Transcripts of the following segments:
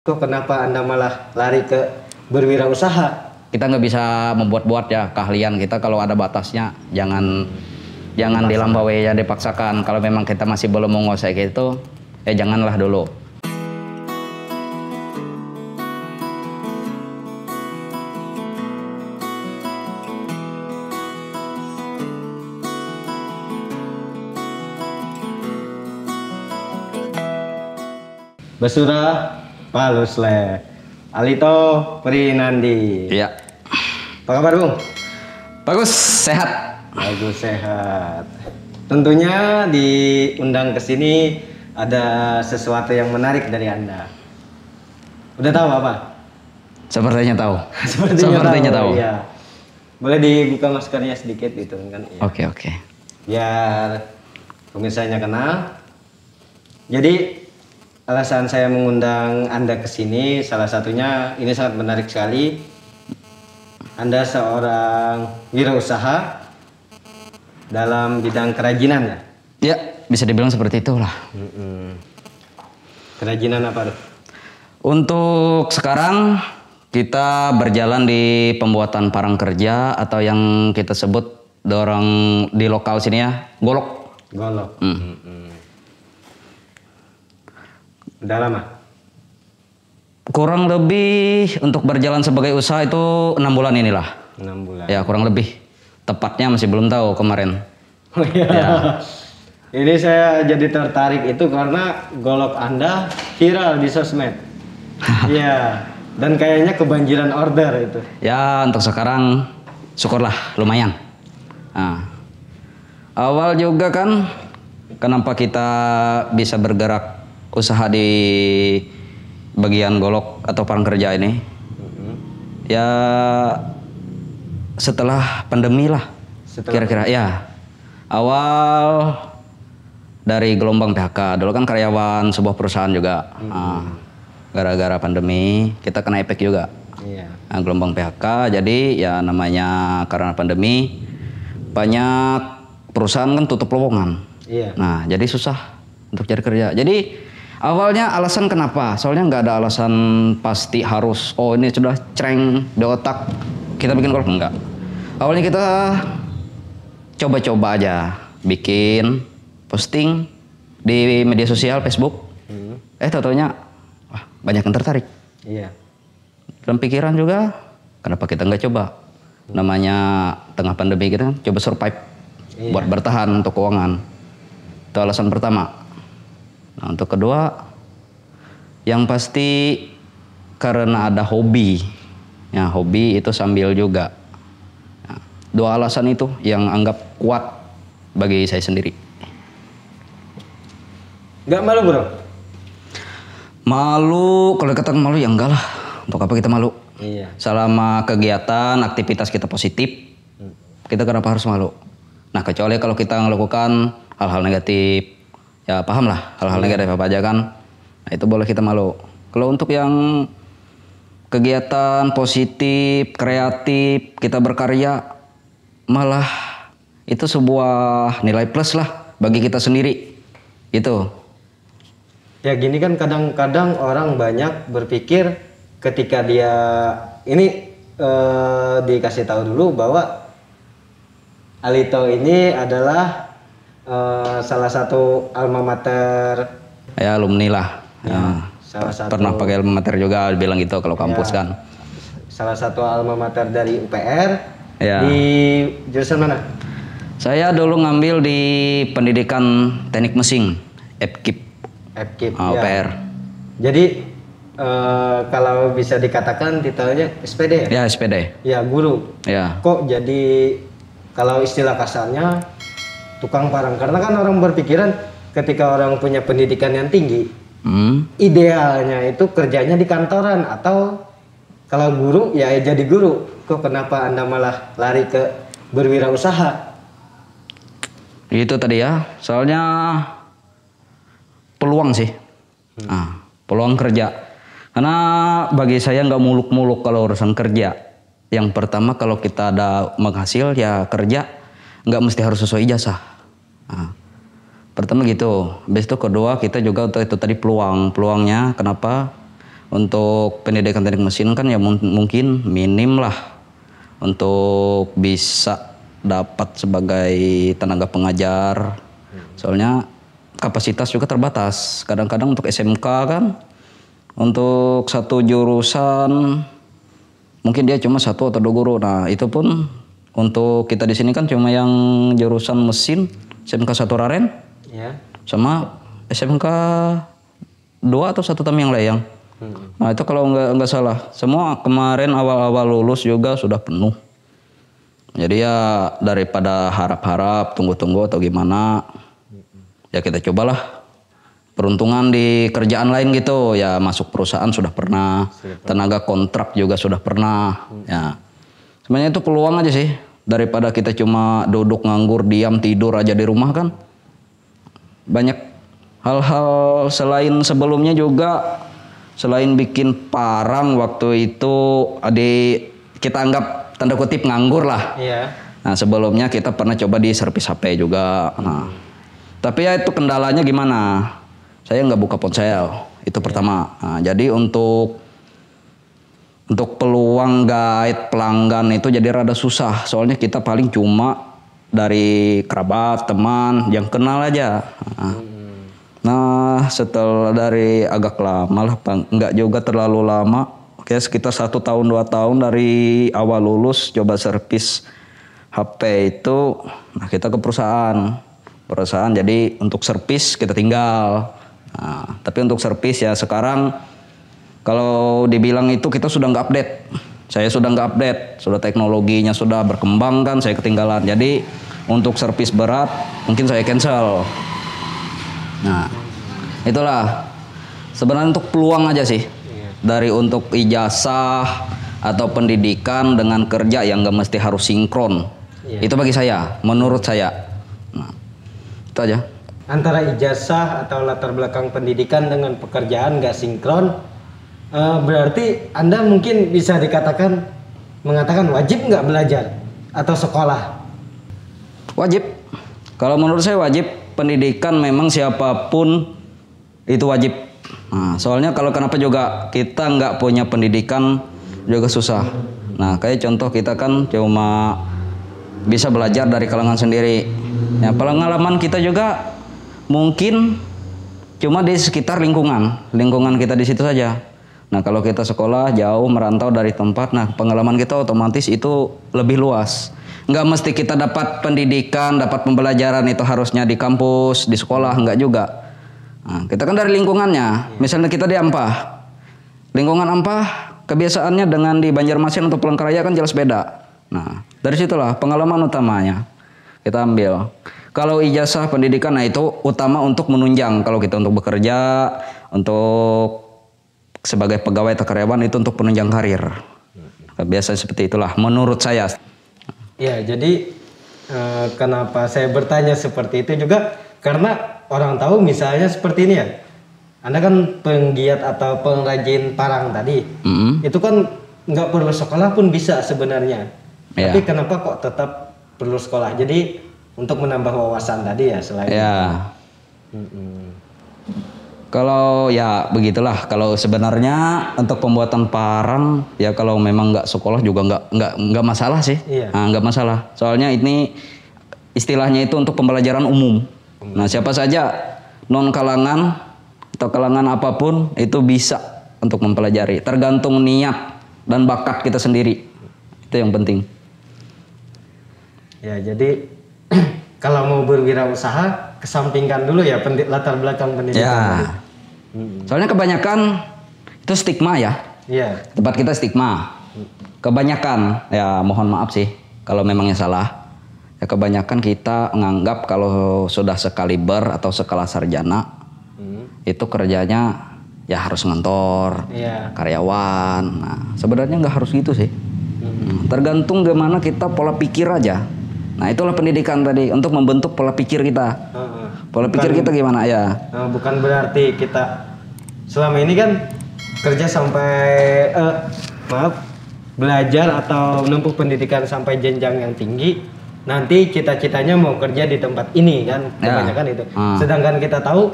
Kok kenapa Anda malah lari ke berwirausaha? Kita nggak bisa membuat-buat ya keahlian kita, kalau ada batasnya jangan dilampaui ya, dipaksakan. Kalau memang kita masih belum menguasai gitu, ya janganlah dulu. Basura Palusle Alito Prinandi. Iya. Apa kabar, Bung? Bagus, sehat. Bagus, sehat. Tentunya diundang ke sini ada sesuatu yang menarik dari Anda. Udah tahu apa? Sepertinya tahu. Sepertinya tahu. Iya. Boleh dibuka maskernya sedikit gitu kan? Ya. Oke. Biar pemirsanya kenal. Jadi alasan saya mengundang Anda ke sini salah satunya ini sangat menarik sekali. Anda seorang wirausaha dalam bidang kerajinan ya? Ya, bisa dibilang seperti itulah. Kerajinan apa tuh? Untuk sekarang kita berjalan di pembuatan parang kerja atau yang kita sebut dorong di lokal sini ya, golok. Golok. Udah lama? Kurang lebih untuk berjalan sebagai usaha itu 6 bulan inilah. 6 bulan. Ya kurang lebih. Tepatnya masih belum tahu kemarin. Oh iya. Ya. Ini saya jadi tertarik itu karena golok Anda viral di sosmed. Iya. Dan kayaknya kebanjiran order itu. Ya untuk sekarang syukurlah lumayan. Nah, awal juga kan kenapa kita bisa bergerak usaha di bagian golok atau parang kerja ini, ya setelah pandemi lah, kira-kira ya. Awal dari gelombang PHK, dulu kan karyawan sebuah perusahaan juga. Gara-gara pandemi kita kena efek juga. Nah, gelombang PHK, jadi ya namanya karena pandemi banyak perusahaan kan tutup lowongan. Nah jadi susah untuk cari kerja. Jadi awalnya alasan kenapa? Soalnya nggak ada alasan pasti harus, oh ini sudah cereng di otak kita bikin golok, enggak. Awalnya kita coba-coba aja, bikin posting di media sosial Facebook. Taunya wah banyak yang tertarik. Iya. Dalam pikiran juga, kenapa kita nggak coba? Namanya tengah pandemi kita coba survive, buat bertahan untuk keuangan. Itu alasan pertama. Nah, untuk kedua, yang pasti karena ada hobi. Ya, hobi itu sambil juga. Nah, dua alasan itu yang anggap kuat bagi saya sendiri. Nggak malu, Bro? Malu, kalau dikatakan malu ya enggak lah. Untuk apa kita malu? Iya. Selama kegiatan, aktivitas kita positif, kita kenapa harus malu? Nah, kecuali kalau kita melakukan hal-hal negatif, ya paham lah hal-hal negatif apa aja kan. Nah, itu boleh kita malu. Kalau untuk yang kegiatan positif, kreatif, kita berkarya, malah itu sebuah nilai plus lah bagi kita sendiri. Gitu. Ya gini kan kadang-kadang orang banyak berpikir ketika dia ini dikasih tahu dulu bahwa Alito ini adalah salah satu alma mater, ya alumni lah. Ya, salah satu, pernah pakai alma mater juga bilang gitu kalau kampus ya, kan. Salah satu alma mater dari UPR. Ya. Di jurusan mana? Saya dulu ngambil di pendidikan teknik mesin, FKIP. FKIP. UPR. Jadi kalau bisa dikatakan titelnya SPD ya? Ya SPD. Ya guru. Ya. Kok jadi kalau istilah kasarnya tukang parang, karena kan orang berpikiran ketika orang punya pendidikan yang tinggi, idealnya itu kerjanya di kantoran atau kalau guru ya jadi guru. Kok kenapa Anda malah lari ke berwirausaha? Itu tadi ya, soalnya peluang sih, peluang kerja. Karena bagi saya nggak muluk-muluk kalau urusan kerja. Yang pertama kalau kita ada menghasil ya kerja, nggak mesti harus sesuai ijazah. Nah, pertama gitu. Habis itu kedua kita juga untuk itu tadi peluangnya kenapa? Untuk pendidikan teknik mesin kan ya mungkin minim lah untuk bisa dapat sebagai tenaga pengajar. Soalnya kapasitas juga terbatas. Kadang-kadang untuk SMK kan, untuk satu jurusan mungkin dia cuma 1 atau 2 guru. Nah itu pun untuk kita di sini kan cuma yang jurusan mesin SMK 1 Raren, sama SMK 2 atau 1 Tamiang Layang. Nah itu kalau nggak salah, semua kemarin awal-awal lulus juga sudah penuh. Jadi ya daripada harap-harap tunggu-tunggu atau gimana, ya kita cobalah peruntungan di kerjaan lain gitu. Ya masuk perusahaan sudah pernah, tenaga kontrak juga sudah pernah. Ya sebenarnya itu peluang aja sih, daripada kita cuma duduk nganggur diam tidur aja di rumah kan. Banyak hal-hal selain sebelumnya juga. Selain bikin parang waktu itu kita anggap tanda kutip nganggur lah. Nah sebelumnya kita pernah coba di servis HP juga. Nah, tapi ya itu kendalanya gimana? Saya nggak buka ponsel, itu pertama. Nah, jadi untuk peluang guide pelanggan itu jadi rada susah. Soalnya kita paling cuma dari kerabat, teman yang kenal aja. Nah setelah dari agak lama lah, nggak juga terlalu lama, oke sekitar 1 tahun 2 tahun dari awal lulus coba servis HP itu, nah kita ke perusahaan jadi untuk servis kita tinggal. Nah, tapi untuk servis ya sekarang kalau dibilang itu kita sudah nggak update, saya sudah nggak update, sudah teknologinya sudah berkembang kan, saya ketinggalan. Jadi untuk servis berat mungkin saya cancel. Nah, itulah sebenarnya untuk peluang aja sih. Dari untuk ijazah atau pendidikan dengan kerja yang gak mesti harus sinkron. Itu bagi saya, menurut saya. Nah, itu aja. Antara ijazah atau latar belakang pendidikan dengan pekerjaan gak sinkron, berarti Anda mungkin bisa mengatakan wajib nggak belajar atau sekolah? Wajib. Kalau menurut saya wajib. Pendidikan memang siapapun itu wajib. Nah, soalnya kalau kenapa juga kita nggak punya pendidikan juga susah. Nah kayak contoh kita kan cuma bisa belajar dari kalangan sendiri. Ya pengalaman kita juga mungkin cuma di sekitar lingkungan kita di situ saja. Nah kalau kita sekolah jauh merantau dari tempat, nah pengalaman kita otomatis itu lebih luas. Nggak mesti kita dapat pendidikan, dapat pembelajaran itu harusnya di kampus, di sekolah, nggak juga. Nah, kita kan dari lingkungannya. Misalnya kita di Ampah, lingkungan Ampah kebiasaannya dengan di Banjarmasin atau Palangkaraya kan jelas beda. Nah dari situlah pengalaman utamanya kita ambil. Kalau ijazah pendidikan, nah itu utama untuk menunjang. Kalau kita untuk bekerja, untuk sebagai pegawai atau karyawan itu untuk penunjang karir. Biasanya seperti itulah menurut saya. Ya, jadi kenapa saya bertanya seperti itu juga karena orang tahu misalnya seperti ini ya. Anda kan penggiat atau pengrajin parang tadi. Itu kan nggak perlu sekolah pun bisa sebenarnya. Tapi kenapa kok tetap perlu sekolah? Jadi untuk menambah wawasan tadi ya selain itu. Kalau ya begitulah. Kalau sebenarnya untuk pembuatan parang ya kalau memang nggak sekolah juga nggak masalah sih. Nah, nggak masalah. Soalnya ini istilahnya itu untuk pembelajaran umum. Nah siapa saja non kalangan atau kalangan apapun itu bisa untuk mempelajari. Tergantung niat dan bakat kita sendiri. Itu yang penting. Ya jadi kalau mau berwirausaha kesampingkan dulu ya latar belakang pendidikan. Soalnya kebanyakan itu stigma ya. Tempat kita stigma. Kebanyakan ya mohon maaf sih kalau memangnya salah. Ya kebanyakan kita menganggap kalau sudah sekaliber atau sekelas sarjana itu kerjanya ya harus ngantor, karyawan. Nah sebenarnya nggak harus gitu sih. Tergantung gimana kita pola pikir aja. Nah itulah pendidikan tadi untuk membentuk pola pikir kita. Pola pikir kita gimana ya? Bukan berarti kita selama ini kan kerja sampai belajar atau menempuh pendidikan sampai jenjang yang tinggi. Nanti cita-citanya mau kerja di tempat ini kan, kebanyakan itu. Sedangkan kita tahu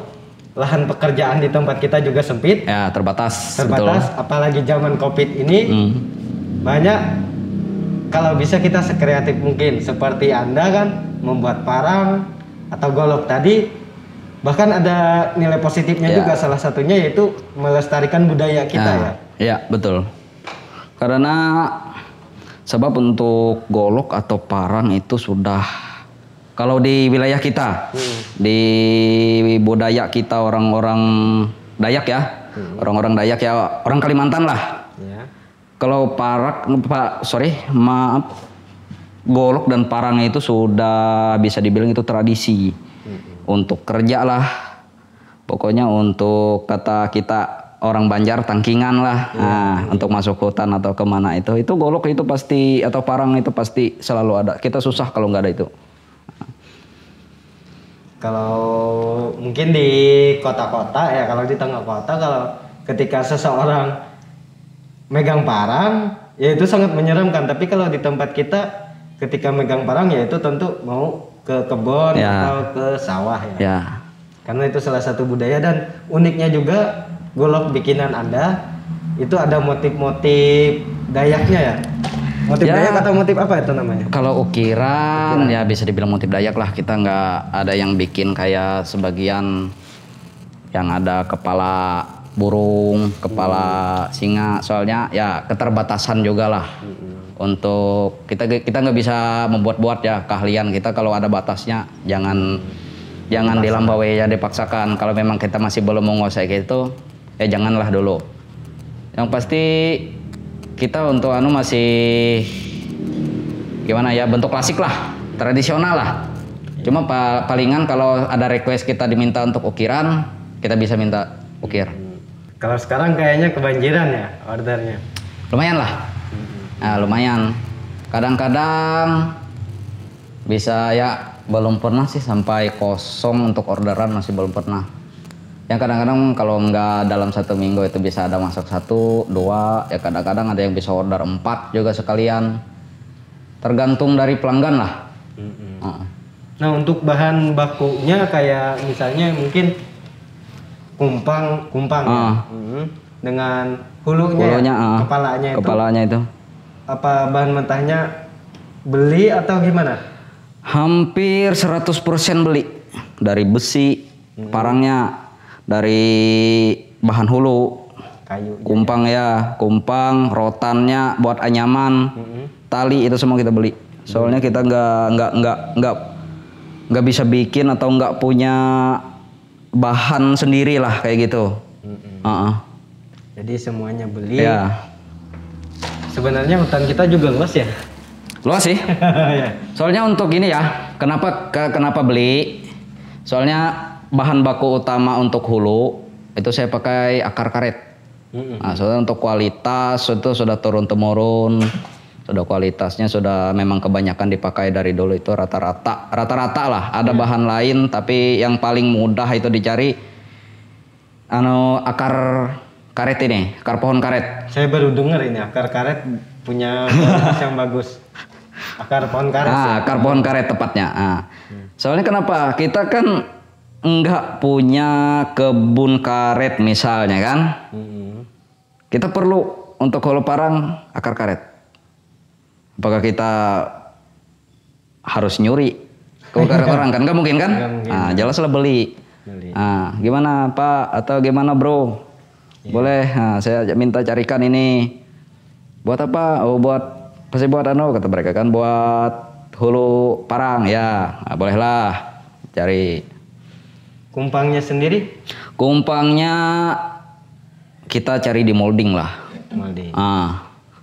lahan pekerjaan di tempat kita juga sempit. Ya, terbatas. Terbatas, betul. Apalagi zaman Covid ini banyak. Kalau bisa kita sekreatif mungkin, seperti Anda kan membuat parang atau golok tadi, bahkan ada nilai positifnya juga, salah satunya yaitu melestarikan budaya kita ya. Iya, betul. Karena sebab untuk golok atau parang itu sudah, kalau di wilayah kita, di budaya kita orang-orang Dayak ya, orang-orang Dayak ya, orang Kalimantan lah. Ya. Kalau golok dan parang itu sudah bisa dibilang itu tradisi untuk kerja lah. Pokoknya untuk kata kita orang Banjar tangkingan lah. Untuk masuk hutan atau kemana itu golok itu pasti, atau parang itu pasti selalu ada. Kita susah kalau nggak ada itu. Kalau mungkin di kota-kota ya, kalau di tengah kota, kalau ketika seseorang megang parang ya itu sangat menyeramkan. Tapi kalau di tempat kita ketika megang parang ya itu tentu mau ke kebun atau ke sawah ya. Karena itu salah satu budaya, dan uniknya juga golok bikinan Anda itu ada motif-motif Dayaknya ya. Motif Dayak atau motif apa itu namanya? Kalau ukiran ya bisa dibilang motif Dayak lah. Kita nggak ada yang bikin kayak sebagian yang ada kepala burung, kepala singa. Soalnya ya keterbatasan juga lah. Untuk kita nggak bisa membuat-buat ya, keahlian kita kalau ada batasnya jangan dilampaui ya, dipaksakan. Kalau memang kita masih belum menguasai gitu ya janganlah dulu. Yang pasti kita untuk masih gimana ya, bentuk klasik lah, tradisional lah. Cuma palingan kalau ada request kita diminta untuk ukiran, kita bisa minta ukir. Kalau sekarang kayaknya kebanjiran ya ordernya. Lumayan lah. Nah, lumayan. Kadang-kadang bisa ya, belum pernah sih sampai kosong untuk orderan, masih belum pernah. Yang kadang-kadang kalau nggak dalam 1 minggu itu bisa ada masuk 1, 2, ya kadang-kadang ada yang bisa order 4 juga sekalian. Tergantung dari pelanggan lah. Nah, untuk bahan bakunya kayak misalnya mungkin kumpang ya. Dengan hulunya ya, kepalanya itu. Apa bahan mentahnya beli atau gimana? Hampir 100% beli. Dari besi, parangnya, dari bahan hulu, kayu, kumpang ya, rotannya buat anyaman, tali itu semua kita beli. Soalnya kita nggak bisa bikin atau nggak punya bahan sendiri lah kayak gitu. Jadi semuanya beli. Ya. Sebenarnya hutan kita juga luas ya. Luas sih. Soalnya untuk ini ya, kenapa beli? Soalnya bahan baku utama untuk hulu itu saya pakai akar karet. Nah, soalnya untuk kualitas itu sudah turun temurun, sudah kualitasnya sudah memang kebanyakan dipakai dari dulu itu rata-rata lah. Ada bahan lain tapi yang paling mudah itu dicari akar karet ini, akar pohon karet. Saya baru dengar ini akar karet punya kualitas yang bagus. Akar pohon karet. Akar pohon karet tepatnya. Soalnya kenapa? Kita kan enggak punya kebun karet misalnya kan. Kita perlu untuk hulu parang akar karet. Apakah kita harus nyuri ke karet orang kan? Nggak mungkin kan? Jelas lah beli. Gimana Pak atau gimana Bro? Boleh, saya minta carikan ini. Buat apa? Oh pasti buat kata mereka kan, buat hulu parang ya. Bolehlah cari. Kumpangnya sendiri? Kumpangnya kita cari di molding lah.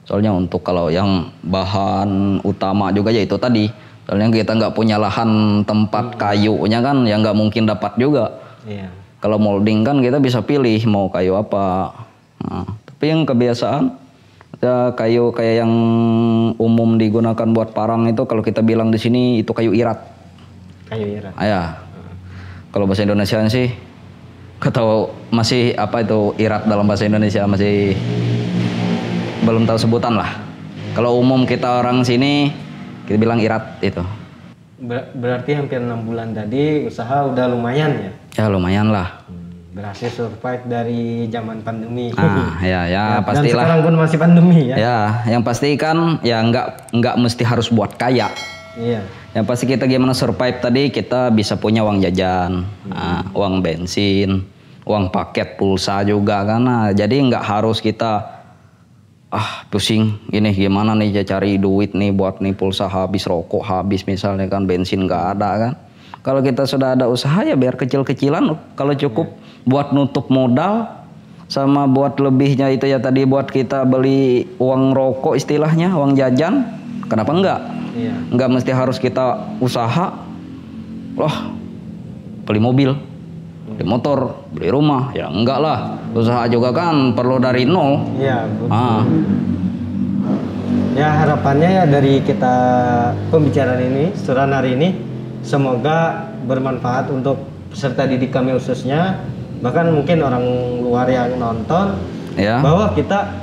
Soalnya untuk kalau yang bahan utama juga ya itu tadi. Soalnya kita nggak punya lahan tempat kayunya kan, ya nggak mungkin dapat juga. Kalau molding kan kita bisa pilih mau kayu apa. Tapi yang kebiasaan ya kayu kayak yang umum digunakan buat parang itu, kalau kita bilang di sini itu kayu irat. Kayu irat. Ya. Kalau bahasa Indonesia sih, tahu masih apa itu irat dalam bahasa Indonesia, masih belum tahu sebutan lah. Kalau umum kita orang sini kita bilang irat itu. Berarti hampir 6 bulan tadi usaha udah lumayan ya? Ya lumayan lah. Berhasil survive dari zaman pandemi. Ya Dan pastilah. sekarang pun masih pandemi ya. Ya, yang pasti kan ya nggak mesti harus buat kaya. Iya. Yang pasti kita gimana survive tadi, kita bisa punya uang jajan, uang bensin, uang paket pulsa juga kan. Nah, jadi nggak harus kita pusing ini gimana nih cari duit nih buat nih pulsa habis, rokok habis misalnya kan, bensin nggak ada kan. Kalau kita sudah ada usaha ya biar kecil-kecilan, kalau cukup buat nutup modal sama buat lebihnya itu ya tadi buat kita beli uang rokok istilahnya, uang jajan, kenapa enggak? Iya. Enggak mesti harus kita usaha, loh beli mobil, beli motor, beli rumah, ya enggak lah. Usaha juga kan perlu dari nol. Iya. Ya harapannya ya dari kita pembicaraan ini, suran hari ini, semoga bermanfaat untuk peserta didik kami khususnya, bahkan mungkin orang luar yang nonton, bahwa kita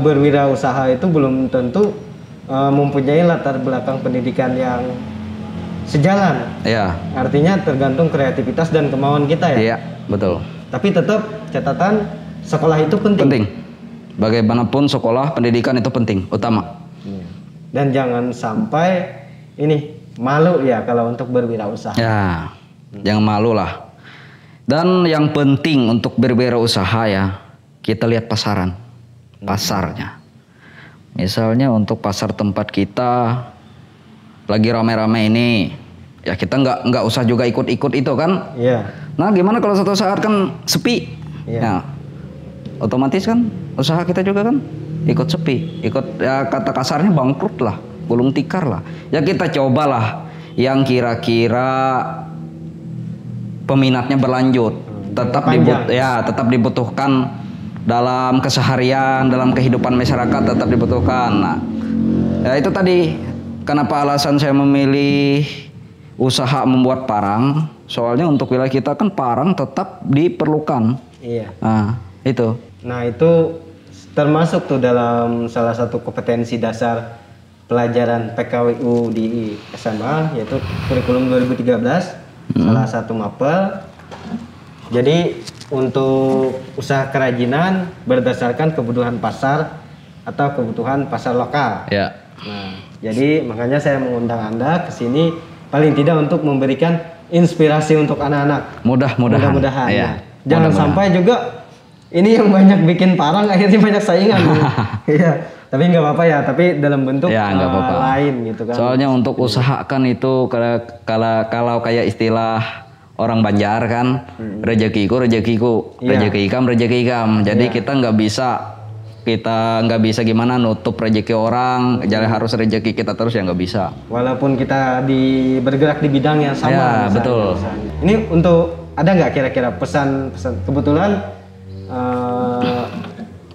berwirausaha itu belum tentu mempunyai latar belakang pendidikan yang sejalan. Iya. Artinya tergantung kreativitas dan kemauan kita ya. Iya, betul. Tapi tetap catatan sekolah itu penting. Penting. Bagaimanapun sekolah pendidikan itu penting, utama. Dan jangan sampai ini malu ya kalau untuk berwirausaha. Ya, jangan malu lah. Dan yang penting untuk berwirausaha ya, kita lihat pasarnya. Misalnya untuk pasar tempat kita lagi rame-rame ini, ya kita nggak usah juga ikut-ikut itu kan. Iya. Nah gimana kalau suatu saat kan sepi? Iya. Ya, otomatis kan usaha kita juga kan ikut sepi, ikut ya kata kasarnya bangkrut lah, gulung tikar lah. Ya kita cobalah yang kira-kira peminatnya berlanjut, tetap dibutuhkan dalam keseharian, dalam kehidupan masyarakat tetap dibutuhkan. Nah, ya itu tadi kenapa alasan saya memilih usaha membuat parang, soalnya untuk wilayah kita kan parang tetap diperlukan. Iya. Nah, itu. Nah, itu termasuk tuh dalam salah satu kompetensi dasar pelajaran PKWU di SMA, yaitu kurikulum 2013, salah satu mapel. Jadi untuk usaha kerajinan berdasarkan kebutuhan pasar atau kebutuhan pasar lokal. Ya. Nah, jadi makanya saya mengundang Anda ke sini paling tidak untuk memberikan inspirasi untuk anak-anak. Mudah-mudahan. Ya. Jangan sampai juga ini yang banyak bikin parang akhirnya banyak saingan. Iya. Tapi nggak apa-apa ya. Tapi dalam bentuk lain gitu kan. Soalnya untuk usaha kan itu kalau kayak istilah orang Banjar kan, rezekiku, rezeki ikam. Jadi kita nggak bisa gimana nutup rezeki orang, jadi harus rezeki kita terus ya nggak bisa. Walaupun kita bergerak di bidang yang sama. Ya, betul. Ini untuk ada nggak kira-kira pesan kebetulan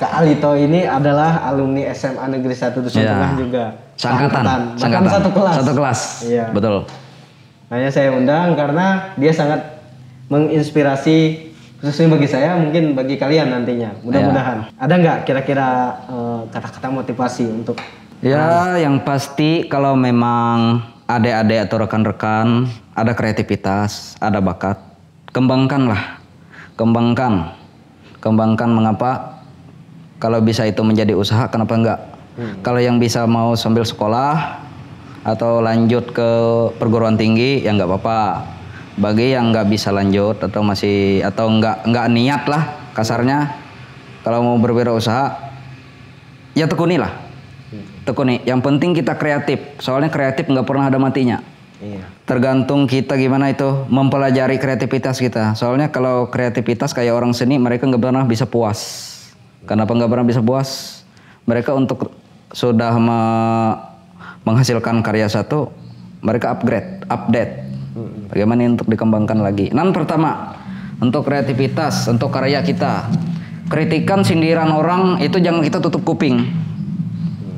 Kak Alito ini adalah alumni SMA Negeri 1 Dusun Tengah juga. Sangkatan. Satu kelas. Iya. Betul. Makanya saya undang karena dia sangat menginspirasi, khususnya bagi saya, mungkin bagi kalian nantinya. Mudah-mudahan. Ada nggak kira-kira kata-kata motivasi untuk? Ya, yang pasti kalau memang adik-adik atau rekan-rekan ada kreativitas, ada bakat, kembangkanlah. Kembangkan mengapa? Kalau bisa itu menjadi usaha, kenapa enggak? Kalau yang bisa mau sambil sekolah atau lanjut ke perguruan tinggi, ya nggak apa-apa. Bagi yang nggak bisa lanjut atau nggak niat lah kasarnya, kalau mau berwirausaha, ya tekuni. Yang penting kita kreatif. Soalnya kreatif nggak pernah ada matinya. Iya. Tergantung kita gimana itu mempelajari kreativitas kita. Soalnya kalau kreativitas kayak orang seni, mereka nggak pernah bisa puas. Kenapa nggak pernah bisa puas? Mereka untuk sudah menghasilkan karya satu, mereka update. Bagaimana untuk dikembangkan lagi? Pertama, untuk kreativitas, untuk karya kita, kritikan sindiran orang itu jangan kita tutup kuping.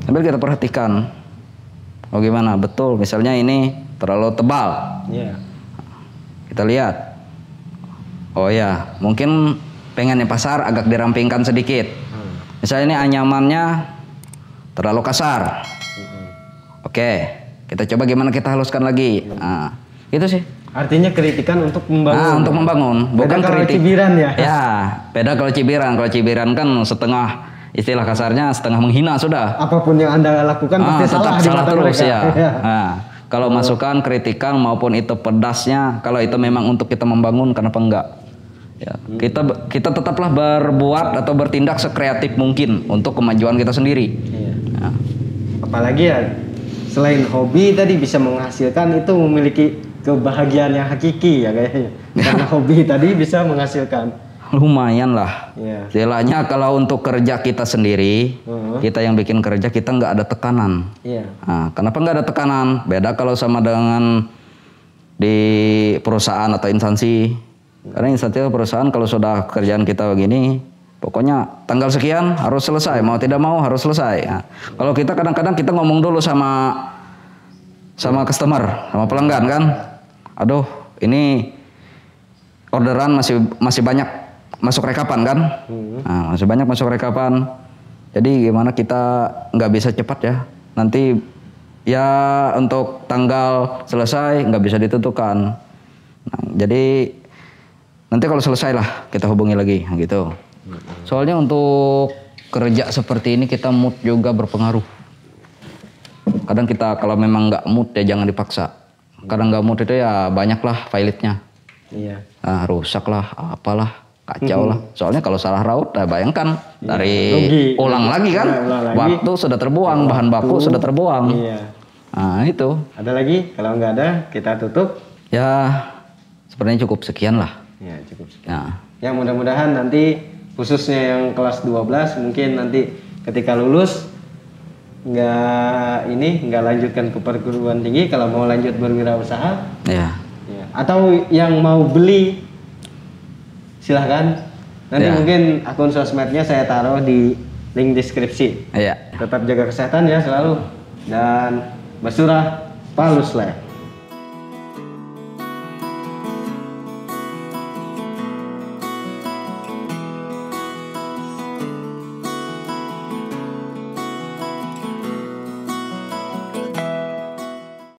Sambil kita perhatikan. Oh gimana? Betul. Misalnya ini terlalu tebal. Yeah. Kita lihat. Oh ya, mungkin pengen pasar agak dirampingkan sedikit. Misalnya ini anyamannya terlalu kasar. Oke, kita coba gimana kita haluskan lagi. Nah, itu sih. Artinya kritikan untuk membangun. Nah, untuk membangun, bukan beda kalau kritik. cibiran ya. Ya, beda kalau cibiran. Kalau cibiran kan setengah, istilah kasarnya setengah menghina sudah. Apapun yang Anda lakukan pasti tetap salah di salah mata terus mereka. ya. Nah, kalau masukan, kritikan maupun itu pedasnya, kalau itu memang untuk kita membangun, kenapa enggak? Ya, kita tetaplah berbuat atau bertindak sekreatif mungkin untuk kemajuan kita sendiri. Iya. Nah, Apalagi ya selain hobi tadi bisa menghasilkan, itu memiliki kebahagiaan yang hakiki ya kayaknya. Karena hobi tadi bisa menghasilkan. lumayan lah. Iya. Istilahnya kalau untuk kerja kita sendiri, kita yang bikin kerja, kita nggak ada tekanan. Iya. Nah, kenapa nggak ada tekanan? Beda kalau sama dengan di perusahaan atau instansi. Karena instansi atau perusahaan kalau sudah kerjaan kita begini, pokoknya tanggal sekian harus selesai, mau tidak mau harus selesai. Nah, kalau kita kadang-kadang kita ngomong dulu sama customer, sama pelanggan kan, aduh ini orderan masih banyak masuk rekapan kan, nah, masih banyak masuk rekapan. Jadi gimana kita nggak bisa cepat ya? Nanti ya untuk tanggal selesai nggak bisa ditentukan. Nah, jadi nanti kalau selesai lah kita hubungi lagi, nah, gitu. Soalnya untuk kerja seperti ini kita mood juga berpengaruh. Kadang kita kalau memang nggak mood ya jangan dipaksa. Kadang nggak mood itu ya banyaklah filenya. Iya. Nah, rusak lah, apalah, kacau lah. Soalnya kalau salah raut, bayangkan dari rugi. ulang lagi kan, Ulang lagi. waktu sudah terbuang, bahan baku sudah terbuang. Iya. Nah itu. Ada lagi? Kalau nggak ada, kita tutup. Ya, sepertinya cukup sekian lah. Ya cukup. Nah, Ya mudah-mudahan nanti khususnya yang kelas 12 mungkin nanti ketika lulus nggak lanjutkan ke perguruan tinggi, kalau mau lanjut berwirausaha ya. ya. Atau yang mau beli silahkan, nanti Ya. mungkin akun sosmednya saya taruh di link deskripsi. Iya. Tetap jaga kesehatan ya selalu, dan Basurah Palusle.